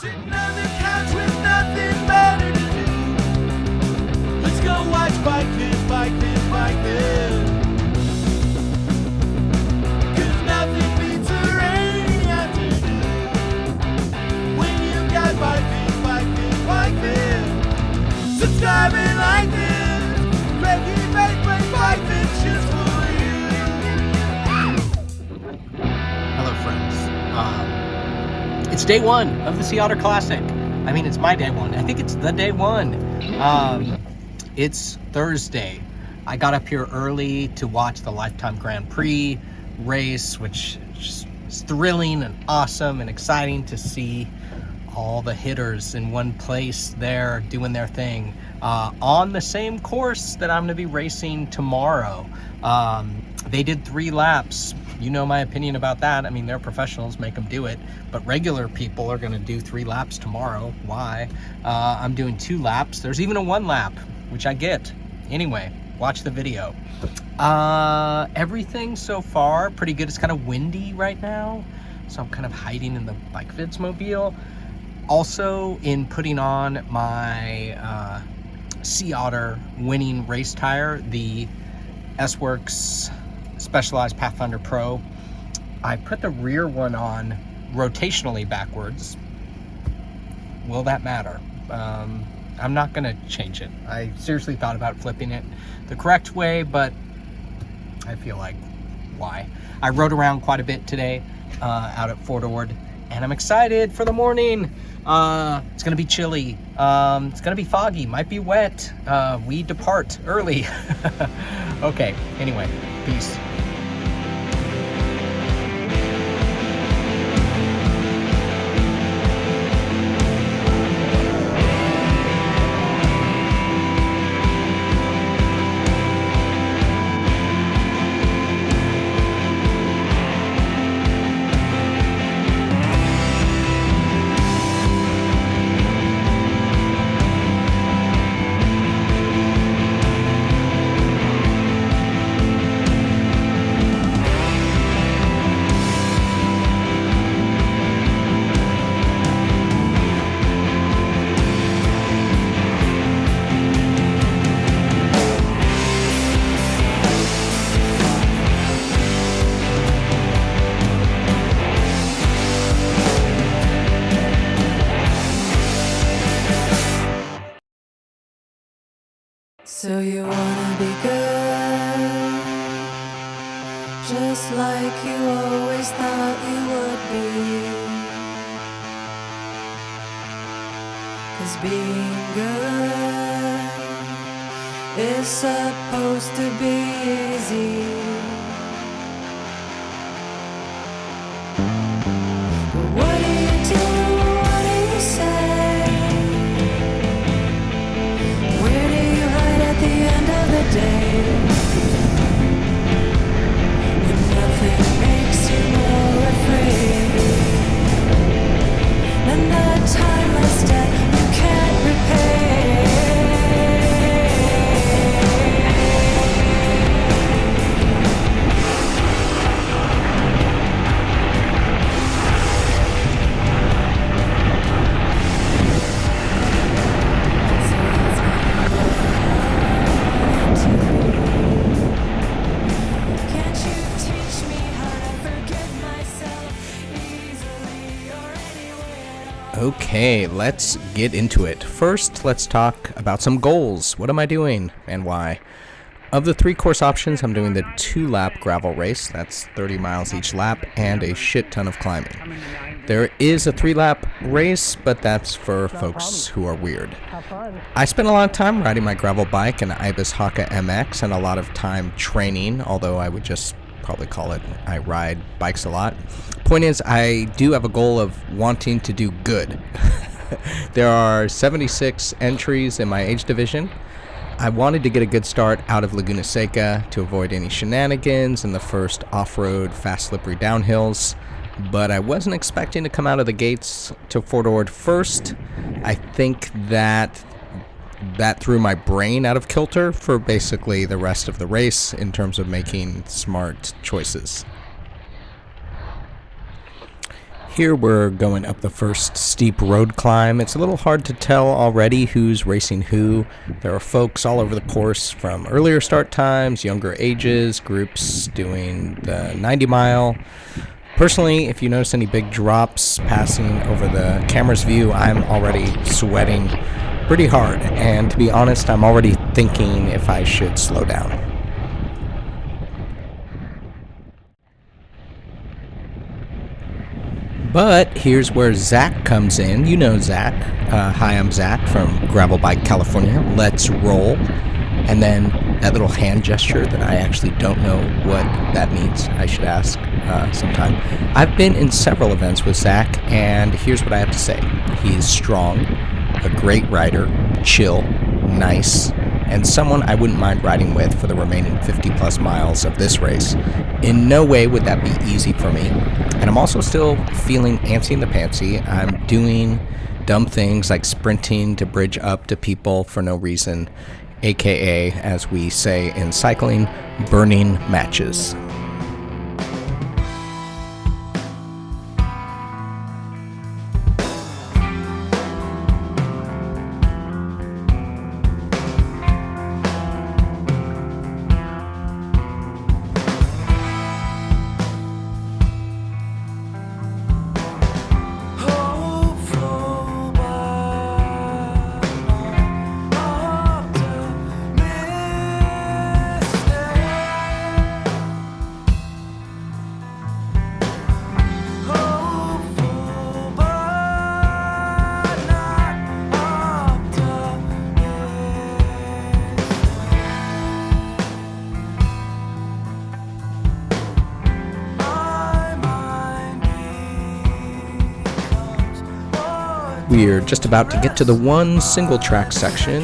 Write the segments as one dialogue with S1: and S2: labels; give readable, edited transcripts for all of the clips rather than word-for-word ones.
S1: Sitting on the couch with nothing better to do. Let's go watch bike this, bike this, bike this. 'Cause nothing beats a rainy afternoon. When you got bike this, bike this, bike this. Subscribe and like this. Cranky bike this just for you.
S2: Hello, friends. It's day one of the Sea Otter Classic. I mean, it's my day one. I think it's the day one. It's Thursday. I got up here early to watch the Lifetime Grand Prix race, which is thrilling and awesome and exciting to see all the hitters in one place there doing their thing on the same course that I'm going to be racing tomorrow. They did 3 laps. You know my opinion about that. I mean, they're professionals, make them do it, but regular people are going to do 3 laps tomorrow. Why? I'm doing 2 laps. There's even a 1 lap, which I get. Anyway, watch the video. Everything so far pretty good. It's kind of windy right now, so I'm kind of hiding in the Bike Vids mobile. Also, in putting on my Sea Otter winning race tire, the S-Works Specialized Pathfinder Pro, I put the rear one on rotationally backwards. Will that matter? I'm not gonna change it. I seriously thought about flipping it the correct way, but I feel like, why? I rode around quite a bit today out at Fort Ord, and I'm excited for the morning. It's gonna be chilly. It's gonna be foggy, might be wet. We depart early. Okay, anyway, peace.
S3: So you wanna be good, just like you always thought you would be. 'Cause being good is supposed to be easy. But what do you do? What do you say? At the end of the day, when nothing makes you more afraid than the timeless debt you can't repay.
S2: Okay, let's get into it. First, let's talk about some goals. What am I doing and why? Of the 3 course options, I'm doing the 2-lap gravel race. That's 30 miles each lap and a shit ton of climbing. There is a 3-lap race, but that's for folks who are weird. I spent a lot of time riding my gravel bike, an Ibis Haka MX, and a lot of time training, although I would just probably call it I ride bikes a lot. Point is, I do have a goal of wanting to do good. There are 76 entries in my age division. I wanted to get a good start out of Laguna Seca to avoid any shenanigans in the first off-road fast slippery downhills, but I wasn't expecting to come out of the gates to Fort Ord first. I think that threw my brain out of kilter for basically the rest of the race in terms of making smart choices. Here we're going up the first steep road climb. It's a little hard to tell already who's racing who. There are folks all over the course from earlier start times, younger ages, groups doing the 90 mile. Personally, if you notice any big drops passing over the camera's view, I'm already sweating pretty hard. And to be honest, I'm already thinking if I should slow down. But here's where Zach comes in. You know Zach. Hi, I'm Zach from Gravel Bike, California. Let's roll. And then that little hand gesture that I actually don't know what that means. I should ask sometime. I've been in several events with Zach, and here's what I have to say. He is strong, a great rider, chill, nice, and someone I wouldn't mind riding with for the remaining 50 plus miles of this race. In no way would that be easy for me. And I'm also still feeling antsy in the pantsy. I'm doing dumb things like sprinting to bridge up to people for no reason, aka, as we say in cycling, burning matches.
S3: Hopeful but optimistic. Hopeful but not optimistic. My mind becomes more.
S2: We're just about to get to the one single track section,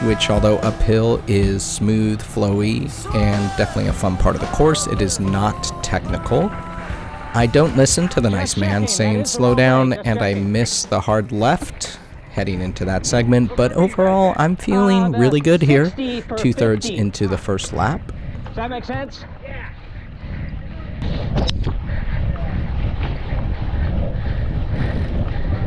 S2: which although uphill is smooth, flowy, and definitely a fun part of the course, it is not technical. I don't listen to the nice man saying slow down, and I miss the hard left heading into that segment, but overall I'm feeling really good here, 2/3 into the first lap.
S4: Does that make sense?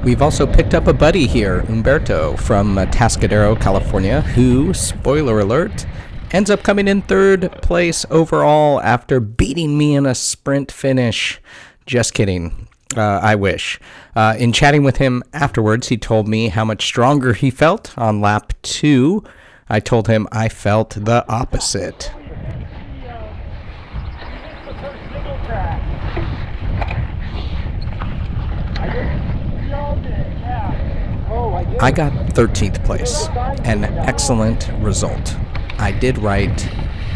S2: We've also picked up a buddy here, Umberto, from Tascadero, California, who, spoiler alert, ends up coming in 3rd place overall after beating me in a sprint finish. Just kidding. I wish. In chatting with him afterwards, he told me how much stronger he felt on lap 2. I told him I felt the opposite. I got 13th place, an excellent result. I did write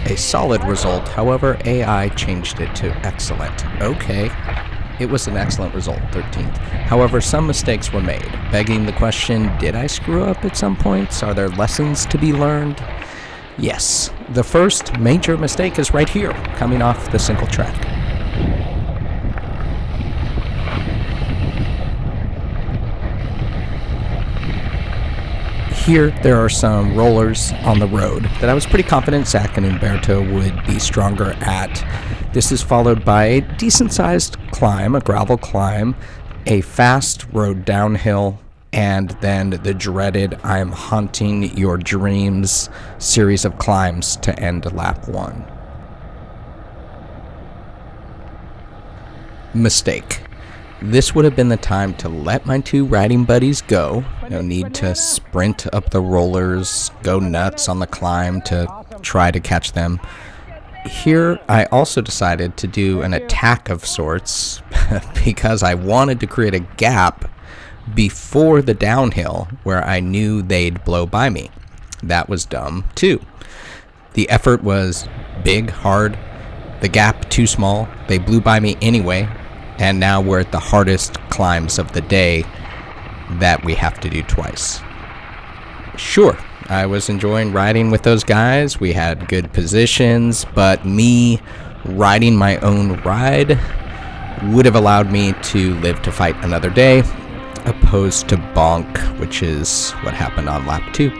S2: a solid result, however, AI changed it to excellent. Okay, it was an excellent result, 13th. However, some mistakes were made, begging the question, did I screw up at some points? Are there lessons to be learned? Yes, the first major mistake is right here, coming off the single track. Here, there are some rollers on the road that I was pretty confident Zach and Umberto would be stronger at. This is followed by a decent-sized climb, a gravel climb, a fast road downhill, and then the dreaded I'm haunting your dreams series of climbs to end lap 1. Mistake. This would have been the time to let my 2 riding buddies go. No need to sprint up the rollers, go nuts on the climb to try to catch them. Here, I also decided to do an attack of sorts because I wanted to create a gap before the downhill where I knew they'd blow by me. That was dumb, too. The effort was big, hard, the gap too small. They blew by me anyway. And now we're at the hardest climbs of the day that we have to do twice. Sure, I was enjoying riding with those guys. We had good positions, but me riding my own ride would have allowed me to live to fight another day, opposed to BONK, which is what happened on lap 2.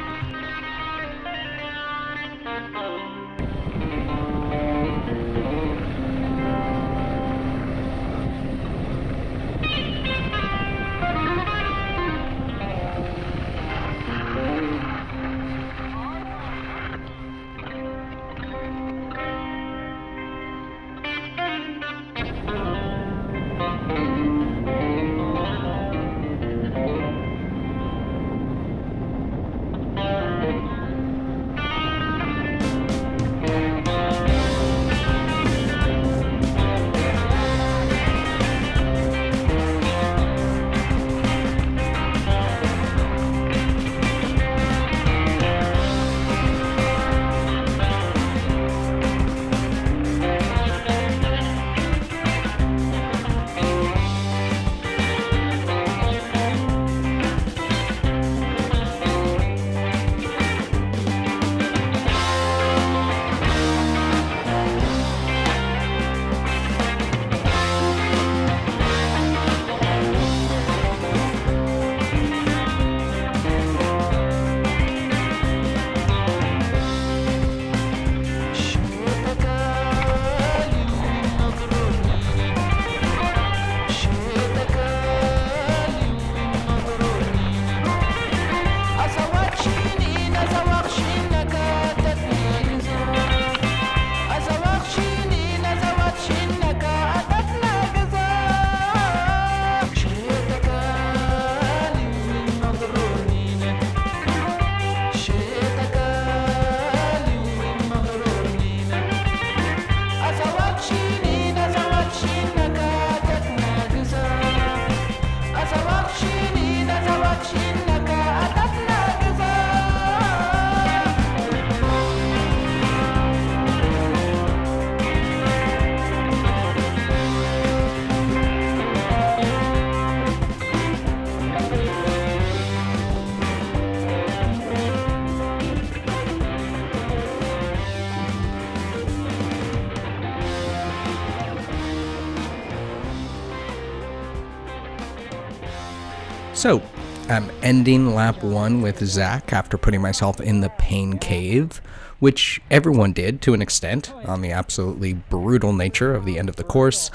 S2: So, I'm ending lap 1 with Zach after putting myself in the pain cave, which everyone did to an extent on the absolutely brutal nature of the end of the course.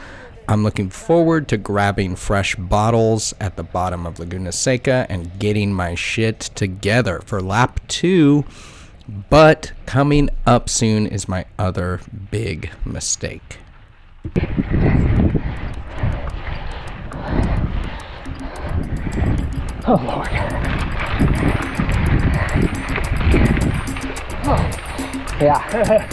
S2: I'm looking forward to grabbing fresh bottles at the bottom of Laguna Seca and getting my shit together for lap 2. But coming up soon is my other big mistake.
S4: Oh, Lord. Oh, yeah.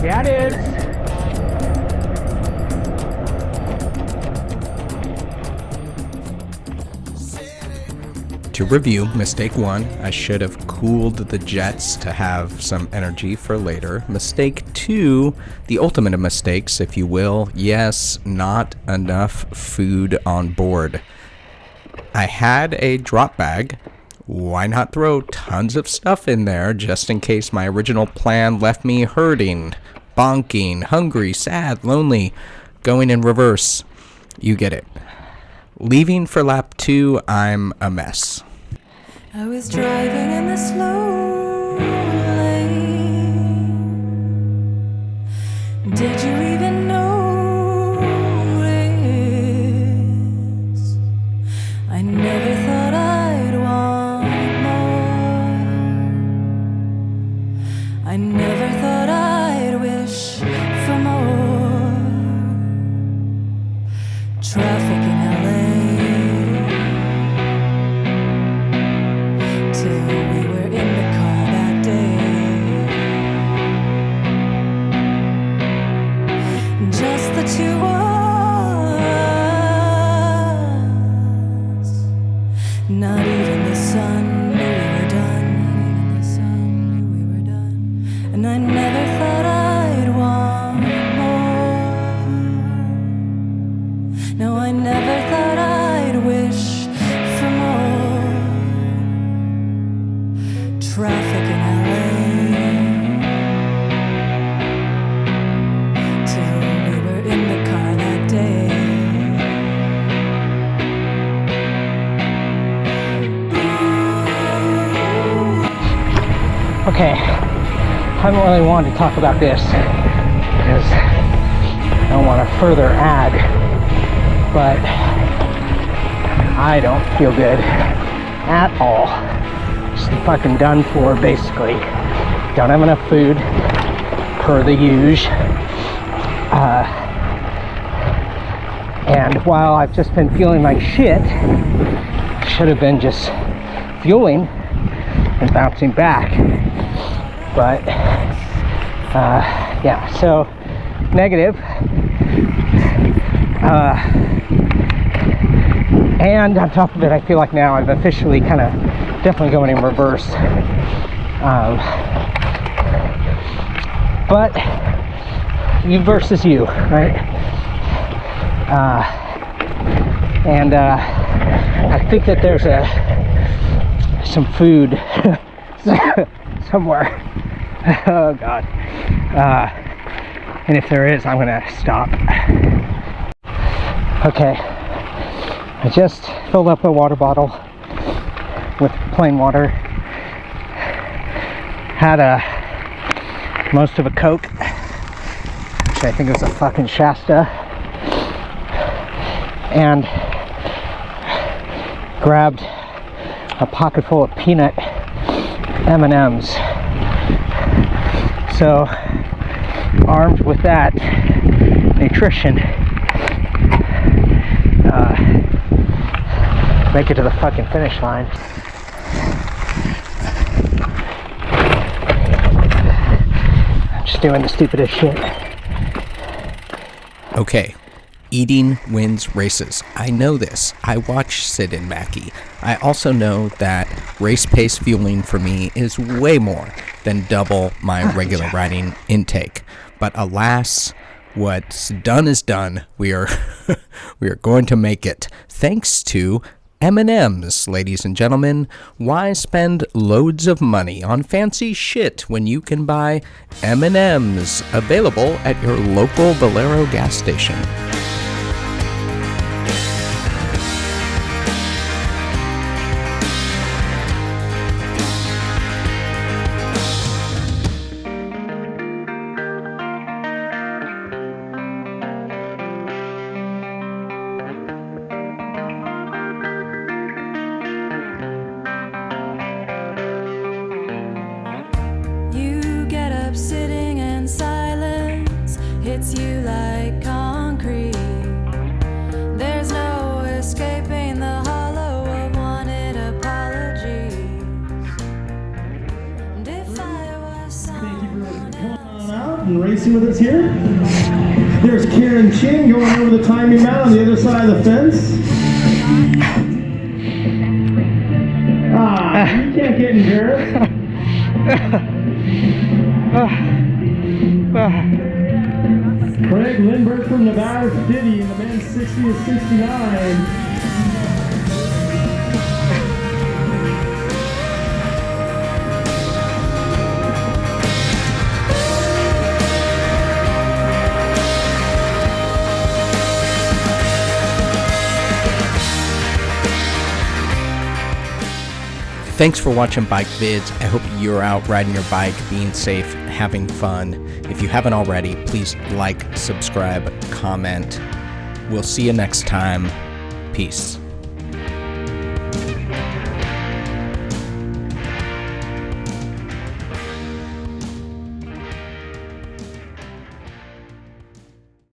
S4: Yeah, it is.
S2: To review, mistake 1, I should have cooled the jets to have some energy for later. Mistake 2, the ultimate of mistakes, if you will, yes, not enough food on board. I had a drop bag. Why not throw tons of stuff in there just in case my original plan left me hurting, bonking, hungry, sad, lonely, going in reverse? You get it. Leaving for lap 2, I'm a mess.
S3: I was driving in the slow lane. Did you even notice? I never thought I'd want more. I never thought I'd wish for more. Traffic in LA. Till we were in the car that day. Just the two of us. Not even the sun knew we were done. Not even the sun knew we were done. And I never thought I'd want more. No, I never thought I'd wish for more. Traffic in LA. Till we were in the car that day.
S4: Okay, I haven't really wanted to talk about this because I don't want to further add, but I don't feel good at all. Just fucking done for, basically. Don't have enough food, per the usual. And while I've just been feeling like shit, should have been just fueling and bouncing back. But yeah, so negative. And on top of it, I feel like now I've officially kind of definitely going in reverse. But you versus you, right? And I think that there's some food somewhere. Oh God. And if there is, I'm gonna stop. Okay, I just filled up a water bottle with plain water. Had most of a Coke, which I think was a fucking Shasta, and grabbed a pocket full of peanut M&Ms. So, armed with that nutrition, make it to the fucking finish line. doing the stupidest shit.
S2: Okay, eating wins races. I know this. I watch Sid and Mackie. I also know that race pace fueling for me is way more than double my regular riding intake. But alas, what's done is done. We are we are going to make it thanks to M&M's, ladies and gentlemen. Why spend loads of money on fancy shit when you can buy M&M's, available at your local Valero gas station?
S3: You get up sitting in silence, hits you like concrete. There's no escaping the hollow of wanted apologies. And if I was someone else,
S1: Out and racing with us here. There's Karen Chin going over the timing mount on the other side of the fence. You can't get embarrassed. Craig Lindbergh from Nevada City in the men's 60 to 69.
S2: Thanks for watching Bike Vids. I hope you're out riding your bike, being safe, having fun. If you haven't already, please like, subscribe, comment. We'll see you next time. Peace.